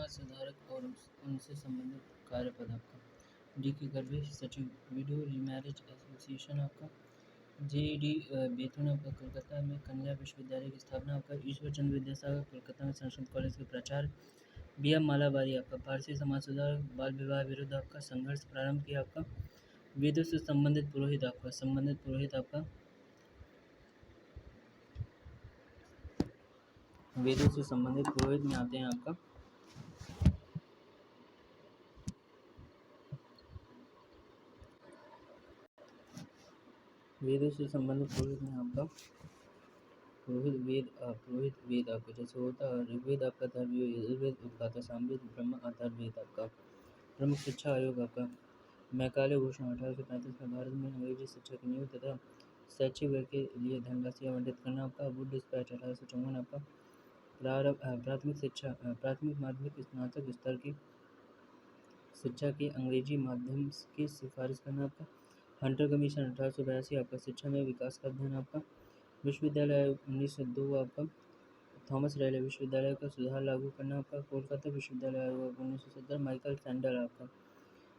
समाज सुधारक और उनसे संबंधित कार्यपद आपका। डी के गर्भे सचिव, विडो रीमैरिज एसोसिएशन आपका। JD बैतूल आपका कोलकाता में कन्या विश्वविद्यालय की स्थापना आपका। ईश्वर चंद्र विद्यासागर कोलकाता में संस्कृत कॉलेज के प्राचार्य। BM मालाबारी आपका पारसी समाज सुधारक, बाल विवाह विरुद्ध आपका संघर्ष प्रारंभ किया आपका। वेदों से संबंधित पुरोहित आपका, वेदों से संबंधित पुरोहित में आते हैं आपका वेदों से संबंधित पुरोहित में आपका पुरोहित वेद आपका जैसे होता है ऋग्वेद आपका अथर्ववेद, यजुर्वेद उद्गाता, सामवेद, ब्रह्म अथर्ववेद आपका। प्रमुख शिक्षा आयोग आपका मैकाले घोषणा 1835 में भारत में अंग्रेजी शिक्षा की नींव तथा शैक्षिक वर्ग के लिए धनराशि आवंटित करना आपका। वुड डिस्पैच 1854 आपका। प्राथमिक माध्यमिक स्नातक स्तर की शिक्षा के अंग्रेजी माध्यम की सिफारिश करना आपका। हंटर कमीशन 1882 आपका। शिक्षा में विकास का अध्ययन आपका। विश्वविद्यालय आयोग 1902 आपका। थॉमस रेले विश्वविद्यालय का सुधार लागू करना आपका। कोलकाता विश्वविद्यालय आयोग 1970। माइकल सैंडल आपका।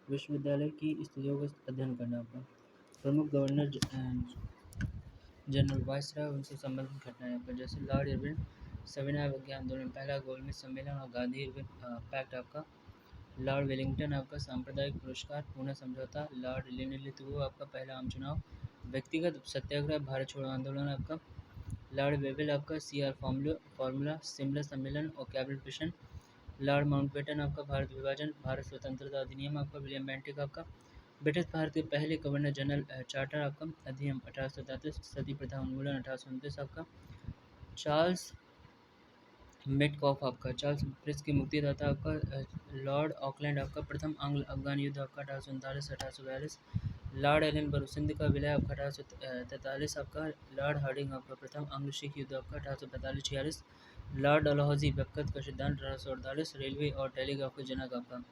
विश्वविद्यालय की स्थितियों का अध्ययन करना आपका। प्रमुख गवर्नर जनरल वायसराय उनसे संबंधित घटनाएं आपका जैसे लॉर्ड इरविन सविनय अवज्ञा आंदोलन, पहला गोलमेज सम्मेलन और गांधी इरविन पैक्ट आपका। लॉर्ड वेलिंगटन आपका सांप्रदायिक पुरस्कार पूर्ण समझौता। लॉर्ड लिनलिथगो आपका पहला आम चुनाव। व्यक्तिगत सत्याग्रह भारत छोड़ो आंदोलन आपका। लॉर्ड वेवेल आपका CR फार्मूला शिमला सम्मेलन और कैबिनेट मिशन। लॉर्ड माउंटबेटन आपका भारत विभाजन, भारत स्वतंत्रता अधिनियम आपका। विलियम बेंटिक आपका ब्रिटिश भारत के पहले गवर्नर जनरल चार्टर आपका। अधिनियम 1833। सती प्रथा उन्मूलन 1829 आपका। चार्ल्स मेटकॉफ आपका चार्ल्स प्रिंस की मुक्तिदाता आपका। लॉर्ड ऑकलैंड आपका प्रथम आंग्ल अफगान युद्ध आपका 1839 1842। लॉर्ड एलनबरो सिंध का विलय आपका 1843 आपका। लॉर्ड हार्डिंग आपका प्रथम आंग्ल सिख युद्ध आपका 1845-46। लॉर्ड डलहौजी बरकत का सिद्धांत 1848। रेलवे और टेलीग्राफ के जनक आपका।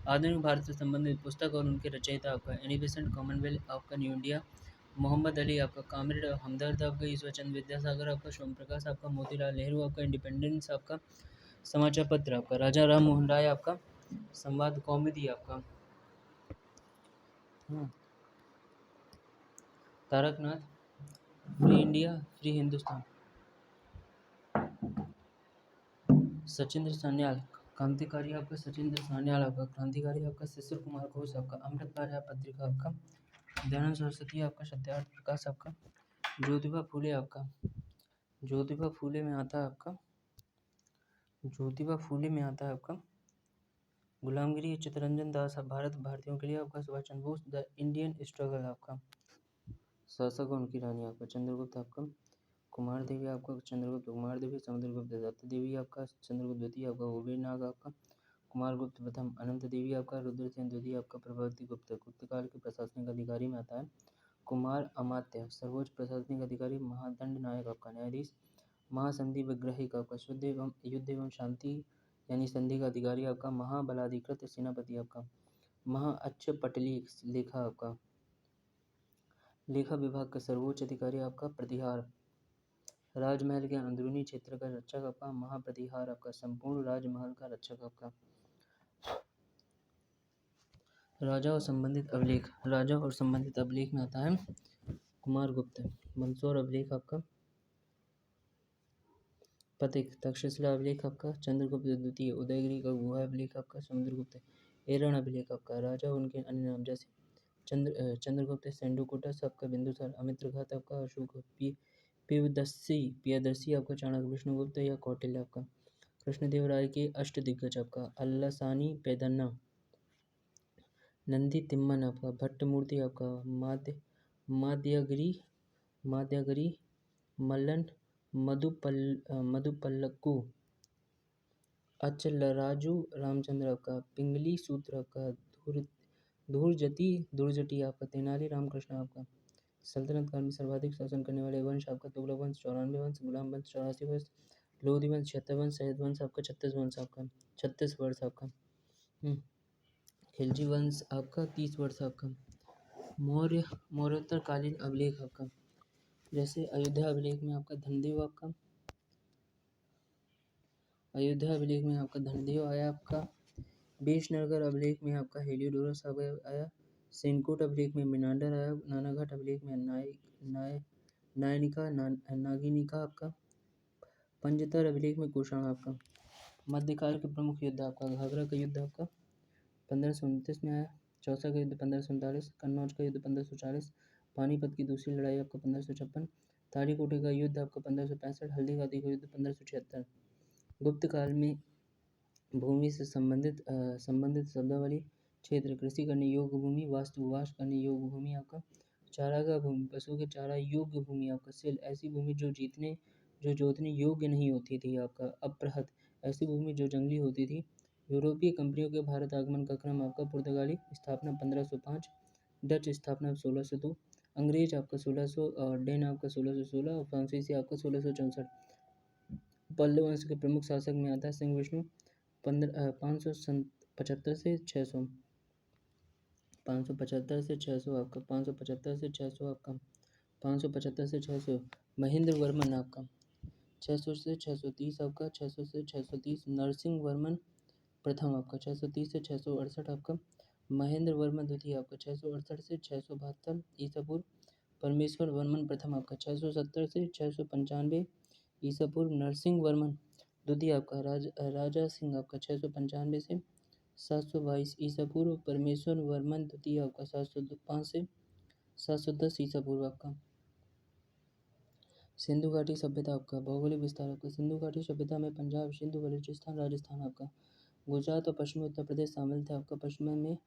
आधुनिक भारत से संबंधित पुस्तक और उनके रचयिता आपका एनी बेसेंट कॉमनवेल्थ आपका न्यू इंडिया। मोहम्मद अली आपका कामरेड हमदर्द आपका। ईश्वर चंद्र विद्यासागर आपका। सोम प्रकाश आपका। मोतीलाल नेहरू आपका इंडिपेंडेंस आपका। समाचार पत्र आपका राजा राम मोहन राय आपका। संवाद कौमुदी आपका Taraknath, free India free Hindustan. Sachindra Sanyal क्रांतिकारी आपका। सचिंद्र सान्याल आपका क्रांतिकारी आपका। शिशिर कुमार घोष आपका अमृत बाजार पत्रिका आपका। दयानंद सरस्वती आपका सत्यार्थ प्रकाश आपका। ज्योतिबा फूले आपका ज्योतिबा फूले में आता है आपका गुलामगिरी। चित्तरंजन दास भारत भारतीयों के लिए आपका। Subhash Chandra Bose the Indian struggle आपका। शासक और उनकी रानी आपका चंद्रगुप्त आपका। कुमार देवी आपका चंद्रगुप्त कुमार देवी। समुद्रगुप्त दत्त देवी आपका। चंद्रगुप्त द्वितीय आपका उबेरनाग आपका। कुमारगुप्त प्रथम अनंत देवी आपका। रुद्रसेन द्वितीय आपका। प्रभावती गुप्त गुप्त काल के प्रशासनिक अधिकारी में आता है। कुमार अमात्य सर्वोच्च प्रशासनिक अधिकारी। महादंड नायक आपका न्यायाधीश। महासंधि विग्रहिक आपका शुद्ध एवं युद्ध एवं शांति यानी संधि का अधिकारी आपका। महाबलाधिकृत सेनापति आपका। महाअच्छ पटली लेखा आपका लेखा विभाग का सर्वोच्च अधिकारी आपका। प्रतिहार राजमहल के अंदरूनी क्षेत्र का रक्षक आपका। महाप्रतिहार आपका संपूर्ण राजमहल का रक्षक आपका। राजा और संबंधित अभिलेख में आता है कुमारगुप्त। मंदसौर अभिलेख आपका। पथिक तक्षशिला अभिलेख आपका। चंद्रगुप्त द्वितीय उदयगिरी का गुहा अभिलेख आपका। समुद्रगुप्त एरण अभिलेख आपका। राजा उनके अन्य नाम जैसे चंद्रगुप्त सेंडुकुटस आपका। बिंदुसार अमित्रघात आपका। अशोक प्रियदर्शी आपका। चाणक्य विष्णुगुप्त या कौटिल्य आपका। कृष्णदेवराय के अष्टदिग्गज आपका। अल्लासानी पेदन्ना। नंदी तिम्मन आपका। भट्टमूर्ति आपका। माद्यागिरी मल्लन मधुपल्लक्कु। अचलराजु रामचंद्र आपका। पिंगली सूत्र आपका। धुरजटी आपका। तेनाली रामकृष्ण आपका। सल्तनत काल में सर्वाधिक शासन करने वाले वंश आपका। तुगलक वंश 94 वंश। गुलाम वंश 84 वंश। लोधी वंश 76 वंश। सैयद वंश आपका 36 वर्ष आपका। खिलजी वंश आपका 30 वर्ष आपका। मौर्योत्तर कालीन अभिलेख आपका जैसे अयोध्या अभिलेख में आपका धनदेव आपका। अयोध्या अभिलेख में आपका धनदेव आया आपका। बीशनगर अभिलेख में आपका हेलियोडोरस आया। सेनकोट अभिलेख में मिनांडर आया। नानाघाट अभिलेख में नागिनिका आपका। पंजतर अभिलेख में कुषाण आपका। मध्यकाल के प्रमुख युद्ध आपका घाघरा का युद्ध आपका 1529 में आया। चौसा का युद्ध 1539, कन्नौज का युद्ध 1540, पानीपत की दूसरी लड़ाई आपका 1556, तारीकोटे का युद्ध आपका 1565, हल्दीघाटी का युद्ध 1576। गुप्त काल में भूमि से संबंधित शब्दावली क्षेत्र कृषि करने योग्य भूमि, वास करने योग्य भूमि आपका। चारागाह भूमि पशु के चारा योग्य भूमि आपका। सिल ऐसी भूमि जो जोतने योग्य नहीं होती थी आपका। अपृहत ऐसी भूमि जो जंगली होती थी। यूरोपीय कंपनियों के भारत आगमन का क्रम आपका। पुर्तगाली स्थापना 1505, डच स्थापना 1602, अंग्रेज आपका 1600 और डेन आपका 1616 और फ्रांसीसी आपका 1664। पल्लव वंश के प्रमुख शासक में आता है सिंह विष्णु 575 से 600 575 से 600 आपका 575 से 600 आपका 575 से 600। महेंद्र वर्मन आपका 600 से 630 आपका 600 से 630। नरसिंह वर्मन प्रथम आपका 630 से 668 आपका। महेंद्र वर्मन द्वितीय आपका 668 से 672 ईसा पूर्व। परमेश्वर वर्मन प्रथम आपका 670 से 695 ईसा पूर्व। नरसिंह वर्मन द्वितीय आपका राजा सिंह आपका 695 से 722 ईसा पूर्व। परमेश्वर वर्मन द्वितीय आपका 705 से 710 ईसा पूर्व आपका। सिंधु घाटी सभ्यता आपका भौगोलिक विस्तार आपका। सिंधु घाटी सभ्यता में पंजाब, सिंधु बलूचिस्तान, राजस्थान आपका, गुजरात और पश्चिमी उत्तर प्रदेश शामिल थे आपका। पश्चिम में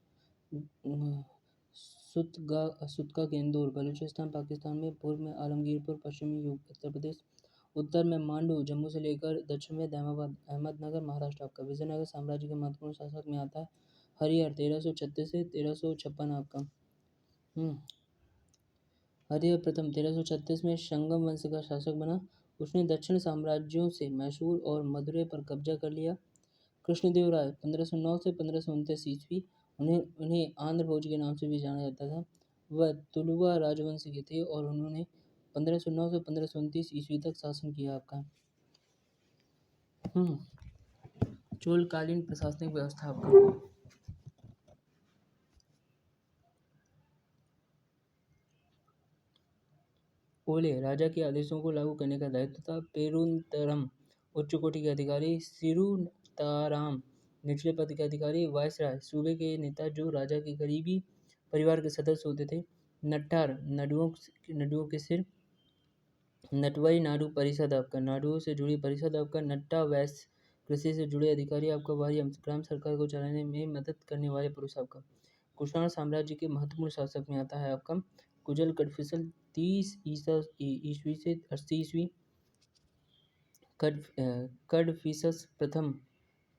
सुतका केंदूर बलूचिस्तान पाकिस्तान में, पूर्व में आलमगीरपुर पश्चिमी उत्तर प्रदेश, उत्तर में मांडू जम्मू से लेकर दक्षिण में अहमदाबाद अहमदनगर महाराष्ट्र आपका। विजयनगर साम्राज्य के महत्वपूर्ण शासक में आता है हरिहर 1336 से 1356 आपका। हरिहर प्रथम 1336 में संगम वंश का शासक बना। उसने दक्षिण साम्राज्यों से मैसूर और मदुरै पर कब्जा कर लिया। कृष्णदेव राय 1509 से 1529 ईस्वी, उन्हें आंध्र भोज के नाम से भी जाना जाता था। वह तुलुवा राजवंश के थे और उन्होंने 1509 से 1529 ईस्वी तक शासन किया आपका। चोलकालीन प्रशासनिक व्यवस्था आपका। ओले राजा के आदेशों को लागू करने का दायित्व था। पेरुंतरम उच्च कोटि के अधिकारी। सिरुताराम निचले पद के अधिकारी। वायसराय सूबे के नेता जो राजा के करीबी परिवार के सदस्य होते थे। नट्टार नडुओं के सिर। नटवई नाडु परिषद आपका नाडुओं से जुड़ी परिषद आपका। नट्टा वैश्य कृषि से जुड़े अधिकारी आपका। वारियम ग्राम सरकार को चलाने में मदद करने वाले पुरुष आपका। कुषाण साम्राज्य के महत्वपूर्ण शासक में आता है आपका कुजल कडफिसल 30 ईस्वी से 80 ईस्वी। कडफिसस प्रथम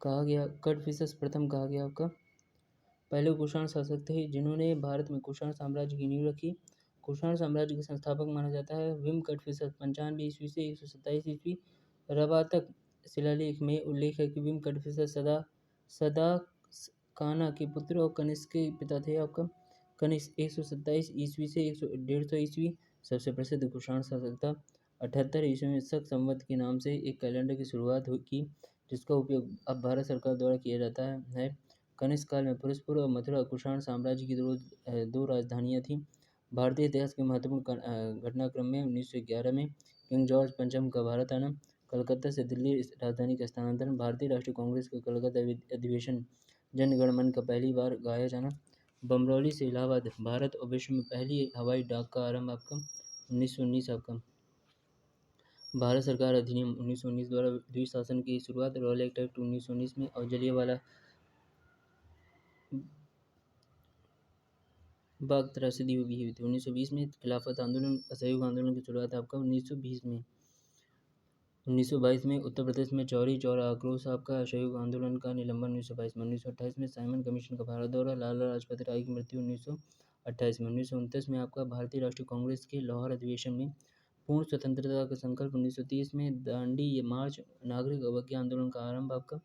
कहा गया आपका। पहले कुषाण शासक थे जिन्होंने भारत में कुषाण साम्राज्य की नींव रखी। कुषाण साम्राज्य के संस्थापक माना जाता है विम कडफिसस 95 ईस्वी से 127 ईस्वी। रवातक शिलालेख में उल्लेख है कि विम कडफिसस सदा काना के पुत्र और कनिष्क के पिता थे आपका। कनिष्क 127 ईस्वी से 150 ईस्वी। सबसे प्रसिद्ध कुषाण शासक था। 78 ईस्वी में शक संवत के नाम से एक कैलेंडर की शुरुआत की जिसका उपयोग अब भारत सरकार द्वारा किया जाता है। कनिष्क काल में पुरुषपुर और मथुरा कुषाण साम्राज्य की दो राजधानियाँ थीं। भारतीय इतिहास के महत्वपूर्ण घटनाक्रम में 1911 में किंग जॉर्ज पंचम का भारत आना। कलकत्ता से दिल्ली राजधानी का स्थानांतरण। भारतीय राष्ट्रीय कांग्रेस का कलकत्ता अधिवेशन। जनगण मन का पहली बार गाया जाना। बमरौली से इलाहाबाद भारत और विश्व में पहली हवाई डाक का आरंभ आपका 1919 आपका। भारत सरकार अधिनियम 1919 द्वारा द्विशासन की शुरुआत। रॉयल एक्ट 1919 में और जलियांवाला बाग त्रासदी भी हुई थी 1920 में। खिलाफत आंदोलन असहयोग आंदोलन की शुरुआत आपका 1920 में। 1922 में उत्तर प्रदेश में चौरी चौरा आक्रोश आपका। असहयोग आंदोलन का निलंबन 1922 में। 1928 में साइमन कमीशन का भारत दौरा। लाला लाजपत राय की मृत्यु 1928 में। 1929 में आपका भारतीय राष्ट्रीय कांग्रेस के लाहौर अधिवेशन में पूर्ण स्वतंत्रता का संकल्प। 1930 में दांडी मार्च नागरिक अवज्ञा आंदोलन का आरंभ आपका।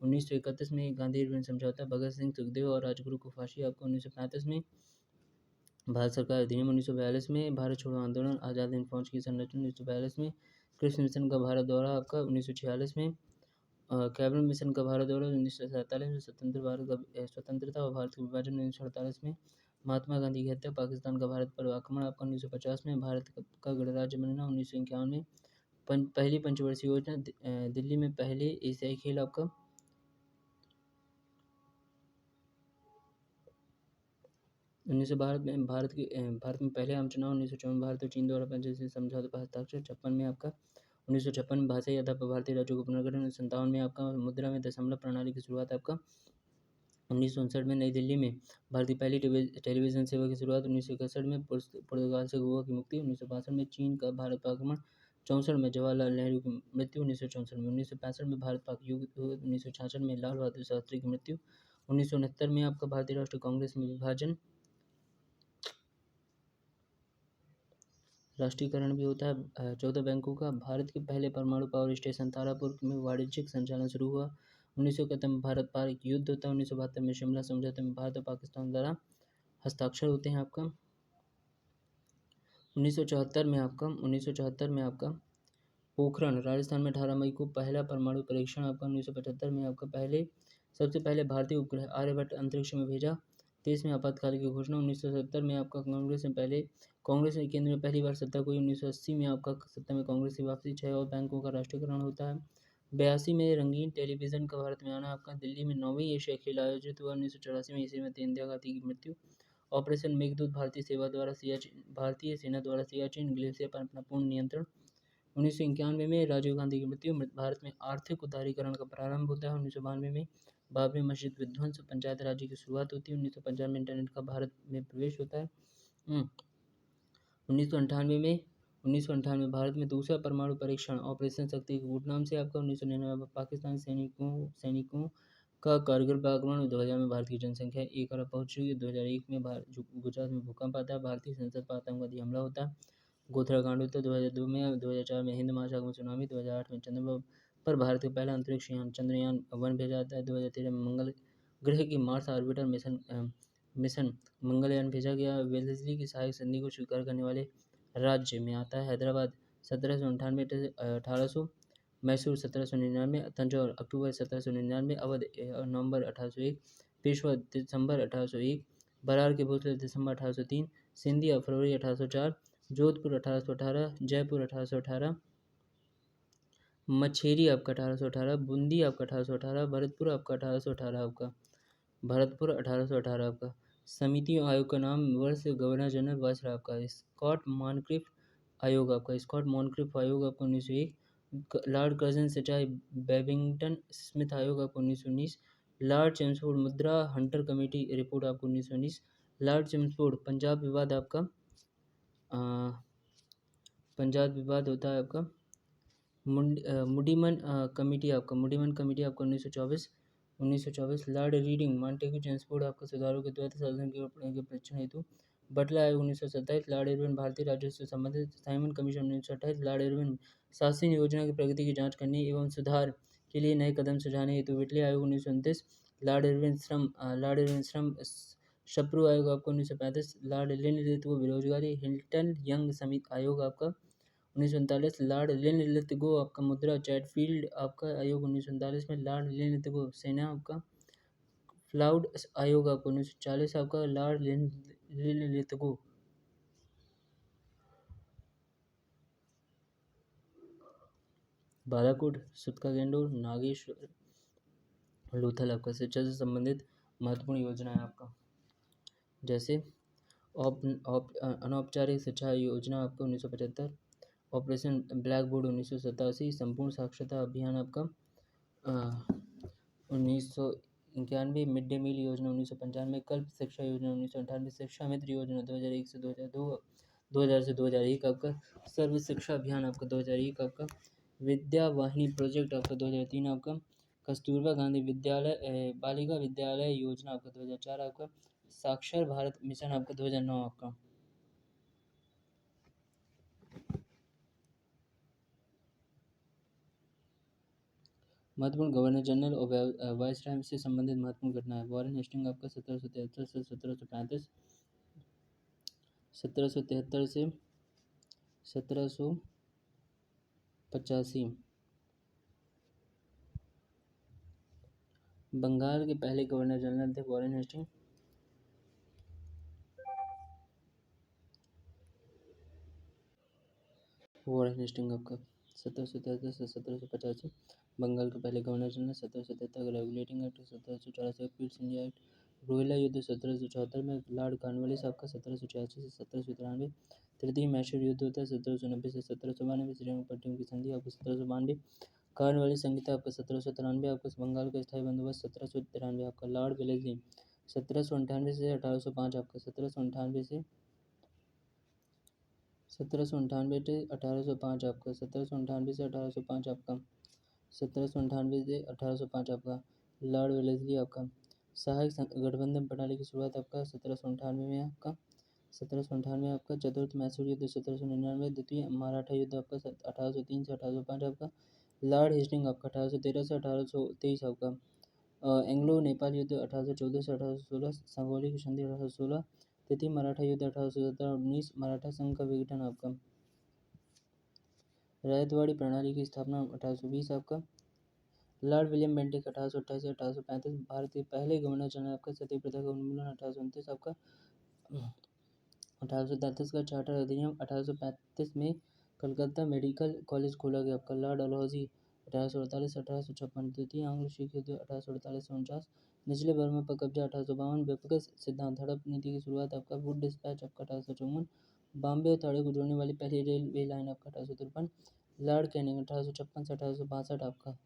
1931 में गांधी इरविन समझौता। भगत सिंह सुखदेव और राजगुरु को फांसी आपका। 1935 में भारत सरकार अधिनियम। 1942 में भारत छोड़ो आंदोलन। आज़ाद हिंद फौज की संरचना। 1942 में कृष्ण मिशन का भारत दौरा आपका। 1946 में कैबिनेट मिशन का भारत दौरा 1947 में, स्वतंत्रता और भारत के विभाजन 1948 में, महात्मा गांधी की हत्या, पाकिस्तान का भारत पर आक्रमण आपका 1950 में, भारत का गणराज्य बनना 1951 में, पहली पंचवर्षीय योजना, दिल्ली में पहले एशियाई खेल आपका 1900, भारत में पहले आम चुनाव 1954, भारत और चीन द्वारा पंचायत समझौते पर हस्ताक्षर 56 में आपका, 1956 में भाषाई आधार पर भारतीय राज्यों को पुनर्गठन, 57 में आपका मुद्रा में दशमलव प्रणाली की शुरुआत आपका, 1959 में नई दिल्ली में भारतीय पहली टेलीविजन सेवा की शुरुआत, 1961 में पुर्तगाल से गोवा की मुक्ति, 1962 में चीन का भारत पर आक्रमण, 64 में जवाहरलाल नेहरू की मृत्यु, 1964 में, 1965 में भारत पाक युद्ध, 1966 में लाल बहादुर शास्त्री की मृत्यु, 1969 में आपका भारतीय राष्ट्रीय कांग्रेस में विभाजन, राष्ट्रीयकरण भी होता है 14 बैंकों का, भारत के पहले परमाणु पावर स्टेशन तारापुर में वाणिज्यिक संचालन शुरू हुआ, 1971 में भारत पाक युद्ध होता है, 1972 में शिमला समझौते में भारत और पाकिस्तान द्वारा हस्ताक्षर होते हैं आपका, 1974 में आपका पोखरण राजस्थान में 18 मई को पहला परमाणु परीक्षण आपका, 1975 में आपका सबसे पहले भारतीय उपग्रह आर्यभट्ट अंतरिक्ष में भेजा, 23 में आपातकाल की घोषणा, 1970 में आपका कांग्रेस ने केंद्र में पहली बार सत्ता को, 1980 में आपका सत्ता में कांग्रेस की वापसी, 6 और बैंकों का राष्ट्रीयकरण होता है, 82 में रंगीन टेलीविजन का भारत में आना आपका, दिल्ली में 9वीं एशियाई खेल आयोजित हुआ, 1984 में श्रीमती इंदिरा गांधी की मृत्यु, ऑपरेशन मेघदूत भारतीय सेना द्वारा सियाचिन ग्लेशियर पर अपना पूर्ण नियंत्रण, 1991 में राजीव गांधी की मृत्यु, भारत में आर्थिक उदारीकरण का प्रारंभ होता है, 1992 में बाबरी मस्जिद विध्वंस, पंचायत राज्य की शुरुआत होती है, 1995 में इंटरनेट का भारत में प्रवेश होता है, 1998 में भारत में दूसरा परमाणु परीक्षण ऑपरेशन शक्ति के कूट नाम से आपका, 1999 में पाकिस्तानी सैनिकों का कारगिल पर आक्रमण, 2000 में भारत की जनसंख्या 1 अरब पहुंच चुकी है, 2001 में गुजरात में भूकंप आता है, भारतीय संसद पर आतंकवादी हमला होता है, गोथराकांड होता है, 2002 में, 2004 में हिंद महासागर में सुनामी, 2008 में चंद्रमा पर भारत का पहला अंतरिक्ष यान चंद्रयान 1 भेजा जाता है, 2013 में मंगल ग्रह की मार्स ऑर्बिटर मिशन मंगलयान भेजा गया, वेलेस्ली की सहायक संधि को स्वीकार करने वाले राज्य में आता है हैदराबाद, 1798 से 1800, मैसूर 1799, तंजौर अक्टूबर 1799, अवध नवंबर 1801, पेशवा दिसंबर 1801, बरार के भोसले दिसंबर 1803, सिंधिया फरवरी 1804, जोधपुर 1818, जयपुर 1818, मछेरी आपका 1818, बूंदी आपका 1818, भरतपुर आपका 1818 आपका, समिति आयोग का नाम वर्ष गवर्नर जनरल वाइस आपका, स्कॉट मॉनक्रिफ आयोग आपका 1901, लॉर्ड कर्जन सिटाई बेबिंगटन स्मिथ आयोग आपको 1919, लॉर्ड चेम्सफोर्ड मुद्रा हंटर कमेटी रिपोर्ट आपको 1919, लॉर्ड चेम्सफोर्ड पंजाब विवाद आपका होता है आपका, मुडीमन कमेटी आपका 1924, लॉर्ड रीडिंग मॉन्टेग्यू चेम्सफोर्ड आपका सुधारों के द्वैत शासन के परीक्षण हेतु, बटला आयोग 1927, लॉर्ड इरविन भारतीय राज्यों से संबंधित, साइमन कमीशन 1928, लॉर्ड इरविन शासन योजना की प्रगति की जांच करने एवं सुधार के लिए नए कदम सुझाने हेतु, विटले आयोग 1929, लॉर्ड इरविन श्रम शप्रू आयोग आपको 1935, लॉर्ड लिनलिथ बेरोजगारी हिल्टन यंग समिति आयोग आपका 1939, लॉर्ड लिनलिथगो आपका मुद्रा चैटफील्ड आपका आयोग 1939 में, लॉर्ड लिनलिथगो सेना आपका फ्लाउड आयोग आपको 1940 आपका, लॉर्ड लिनलिथगो बालाकोट सुतका गेंडोर नागेश्वर लोथल आपका, शिक्षा से संबंधित महत्वपूर्ण योजना है आपका, जैसे अनौपचारिक शिक्षा योजना आपका 1975, ऑपरेशन ब्लैक बोर्ड 1987, संपूर्ण साक्षरता अभियान आपका 1991, मिड डे मील योजना 1995, कल्प शिक्षा योजना 1998, शिक्षा मित्र योजना 2001 से 2000 से 2001 आपका, सर्व शिक्षा अभियान आपका 2001 आपका, विद्या वाहिनी प्रोजेक्ट आपका 2003 आपका, कस्तूरबा गांधी विद्यालय बालिका विद्यालय योजना आपका 2004 आपका, साक्षर भारत मिशन आपका 2009 आपका। महत्वपूर्ण गवर्नर जनरल और वाइसराय से संबंधित महत्वपूर्ण घटना है, वॉरेन हेस्टिंग आपका 1773 से 1735, 1773 से 1785, बंगाल के पहले गवर्नर जनरल थे वॉरेन हेस्टिंग। वॉरेन हेस्टिंग आपका 1773 से 1785 बंगाल के पहले governor general. 1773 regulating act, 1784 East India act, Rohilla युद्ध 1774 में लॉर्ड कॉर्नवालिस आपका, 1786 से 1793 तृतीय मैसूर युद्ध होता है, 1790 से 1792 श्रीरंगपट्टनम की संधि आपको 1792, कॉर्नवालिस संहिता आपका 1793 आपका, बंगाल का स्थायी बंदोबस्त 1793 आपका, लॉर्ड वेलेस्ली 1798 से 1805 आपका, 1798 से 1805 आपका, 1798 से 1805 आपका, 1798 से 1805 आपका, लॉर्ड वेलेस्ली आपका। सहायक गठबंधन प्रणाली की शुरुआत आपका 1798 में आपका, 1798 आपका। चतुर्थ मैसूर युद्ध 1799, द्वितीय मराठा युद्ध आपका 1803 से 1805 आपका, लॉर्ड हेस्टिंग आपका 1813 से 1823 आपका, एंग्लो नेपाल युद्ध 1814 से 1816, संगोली की संधि 1816, तृतीय मराठा युद्ध 1817-19, मराठा संघ का विघटन आपका, रैयतवाड़ी प्रणाली की स्थापना 1820 आपका, लॉर्ड विलियम बेंटिक 1828 से 1835 भारत के पहले गवर्नर जनरल आपका, सती प्रथा का उन्मूलन 1829 आपका, 1833 का चार्टर अधिनियम, 1835 में कलकत्ता मेडिकल कॉलेज खोला गया आपका, लॉर्ड डलहौजी 1848 से 1856, द्वितीय आंग्लो सिख युद्ध 1848 से 49, निचले बर्मा पर कब्जा 1852, व्यक्तिगत सिद्धांत हड़प नीति की शुरुआत आपका, वुड डिस्पैच आपका 1854, बॉम्बे और ताड़े को जोड़ने वाली पहली रेलवे लाइन आपका 1853, लॉर्ड कैनिंग 1856 से 1862 आपका।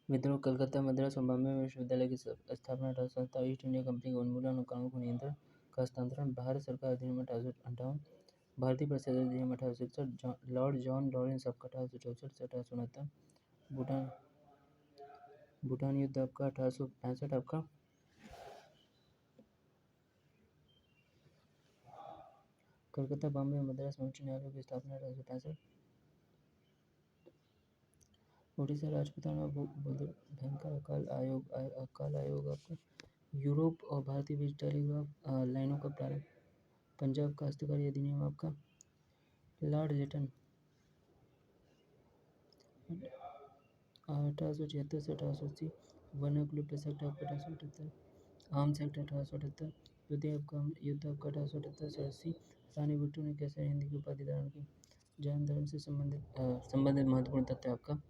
विद्रोह, कलकत्ता, मद्रास और बॉम्बे में विश्वविद्यालय की स्थापना 1857, ईस्ट इंडिया कंपनी का उन्मूलन और कानून को नियंत्रण का हस्तांतरण, भारत सरकार अधिनियम 1858, भारतीय परिषद अधिनियम 1866, लॉर्ड जॉन लॉरेंस आपका 1864 से 1869, भूटान भूटान युद्ध आपका 1865 आपका, कलकत्ता, बॉम्बे और मद्रास में उच्च न्यायालयों की स्थापना 1865, उड़ीसा राजपूताना और भयंकर अकाल आयोग आपका, यूरोप और भारतीय बीच टेलीग्राफ लाइनों का प्रारंभ, पंजाब काश्तकारी अधिनियम आपका, लॉर्ड लिटन 1876 से 1880, वर्नाकुलर प्रेस एक्ट आपका 1878, आर्म्स एक्ट 1878, द्वितीय अफगान युद्ध आपका 1878 से 80, रानी भुट्टो ने कैसे हिंदी की उपाधि धारण की, जैन धर्म से संबंधित महत्वपूर्ण तथ्य आपका,